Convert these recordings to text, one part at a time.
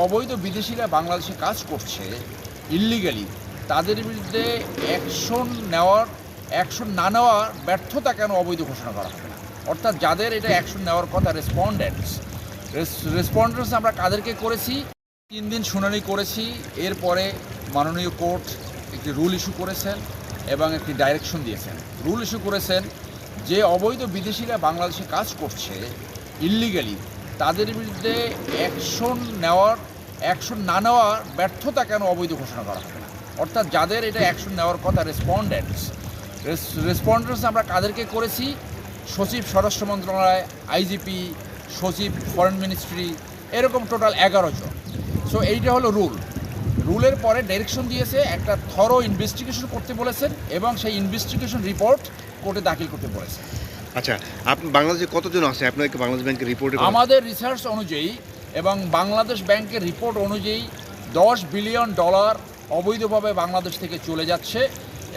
অবৈধ বিদেশিরা বাংলাদেশে কাজ করছে ইল্লিগালি, তাদের বিরুদ্ধে অ্যাকশন না নেওয়ার ব্যর্থতা কেন অবৈধ ঘোষণা করা হবে না? অর্থাৎ যাদের এটা অ্যাকশন নেওয়ার কথা, রেসপন্ডেন্টস আমরা কাদেরকে করেছি? 3 দিন শুনানি করেছি। এরপরে মাননীয় কোর্ট একটি রুল ইস্যু করেছেন এবং একটি ডাইরেকশন দিয়েছেন। রুল ইস্যু করেছেন যে অবৈধ বিদেশিরা বাংলাদেশে কাজ করছে ইল্লিগালি, তাদের বিরুদ্ধে অ্যাকশন না নেওয়ার ব্যর্থতা কেন অবৈধ ঘোষণা করা হবে না? অর্থাৎ যাদের এটা অ্যাকশন নেওয়ার কথা, রেসপন্ডেন্টস আমরা কাদেরকে করেছি? সচিব স্বরাষ্ট্র মন্ত্রণালয়, আইজিপি, সচিব ফরেন মিনিস্ট্রি, এরকম টোটাল 11 জন। সো এইটা হলো রুলের পরে ডাইরেকশন দিয়েছে, একটা থরো ইনভেস্টিগেশন করতে বলেছেন এবং সেই ইনভেস্টিগেশন রিপোর্ট কোর্টে দাখিল করতে বলেছেন। আচ্ছা, আপনি বাংলাদেশে কতজন আছে আপনাকে বাংলাদেশ ব্যাংকের রিপোর্টে? আমাদের রিসার্চ অনুযায়ী এবং বাংলাদেশ ব্যাংকের রিপোর্ট অনুযায়ী $10 বিলিয়ন অবৈধভাবে বাংলাদেশ থেকে চলে যাচ্ছে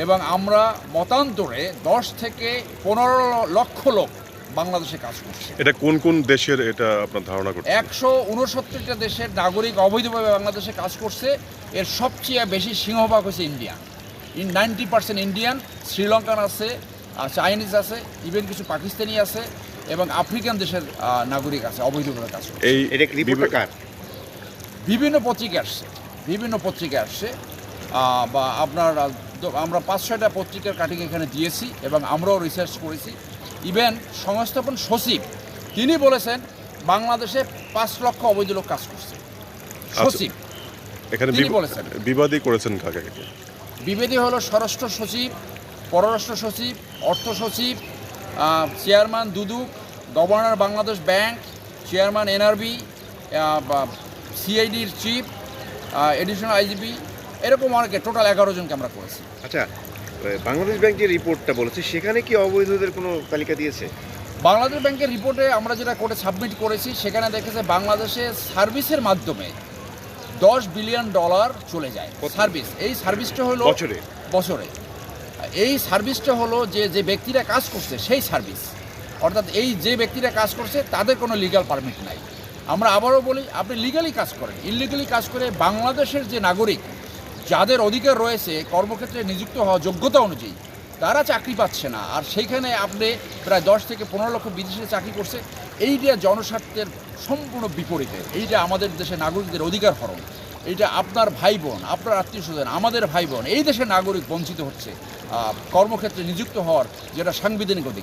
এবং আমরা মতান্তরে 10 থেকে 15 লক্ষ লোক বাংলাদেশে কাজ করছে। এটা কোন কোন দেশের, এটা আপনার ধারণা করছে? 169টা দেশের নাগরিক অবৈধভাবে বাংলাদেশে কাজ করছে। এর সবচেয়ে বেশি সিংহভাগ হচ্ছে ইন্ডিয়ান। 90% ইন্ডিয়ান, শ্রীলঙ্কান আছে, চাইনিজ আছে, ইভেন কিছু পাকিস্তানি আছে এবং আফ্রিকান দেশের নাগরিক আছে অবৈধভাবে কাজ করছে। এটা রিপোর্টটা কার? বিভিন্ন পত্রিকা আসছে বা আমরা 5-6টা পত্রিকার কাটিং এখানে দিয়েছি এবং আমরাও রিসার্চ করেছি। ইভেন সংস্থাপন সচিব তিনি বলেছেন বাংলাদেশে 5 লক্ষ অবৈধ লোক কাজ করছে। সচিব এখানে তিনি বলেছেন। বিবাদী করেছেন কাকে? বিবাদী হলো স্বরাষ্ট্র সচিব, পররাষ্ট্র সচিব, অর্থ সচিব, chairman Dudok, governor Bangladesh bank, chairman NRB, সিআইডির চিফ, এডিশনাল আইজিপি, এরকম অনেকে, টোটাল 11 জনকে আমরা করেছি। আচ্ছা, বাংলাদেশ ব্যাংকের রিপোর্টটা বলেছে সেখানে কি অবৈধদের কোনো তালিকা দিয়েছে? বাংলাদেশ ব্যাংকের রিপোর্টে আমরা যেটা কোর্টে সাবমিট করেছি সেখানে দেখেছে বাংলাদেশে সার্ভিসের মাধ্যমে $10 বিলিয়ন চলে যায়। সার্ভিস, এই সার্ভিসটা হলো বছরে এই সার্ভিসটা হলো যে ব্যক্তিরা কাজ করছে সেই সার্ভিস। অর্থাৎ এই যে ব্যক্তিরা কাজ করছে তাদের কোনো লিগ্যাল পারমিট নাই। আমরা আবারও বলি, আপনি লিগালি কাজ করেন, ইলিগালি কাজ করে বাংলাদেশের যে নাগরিক যাদের অধিকার রয়েছে কর্মক্ষেত্রে নিযুক্ত হওয়া যোগ্যতা অনুযায়ী, তারা চাকরি পাচ্ছে না। আর সেইখানে আপনি প্রায় 10 থেকে 15 লক্ষ বিদেশে চাকরি করছে। এইটা জনস্বার্থের সম্পূর্ণ বিপরীতে। এইটা আমাদের দেশের নাগরিকদের অধিকার হরণ। এইটা আপনার ভাই বোন, আপনার আত্মীয় স্বজন, আমাদের ভাই বোন, এই দেশের নাগরিক বঞ্চিত হচ্ছে কর্মক্ষেত্রে নিযুক্ত হওয়ার, যেটা সাংবিধানিক অধিকার।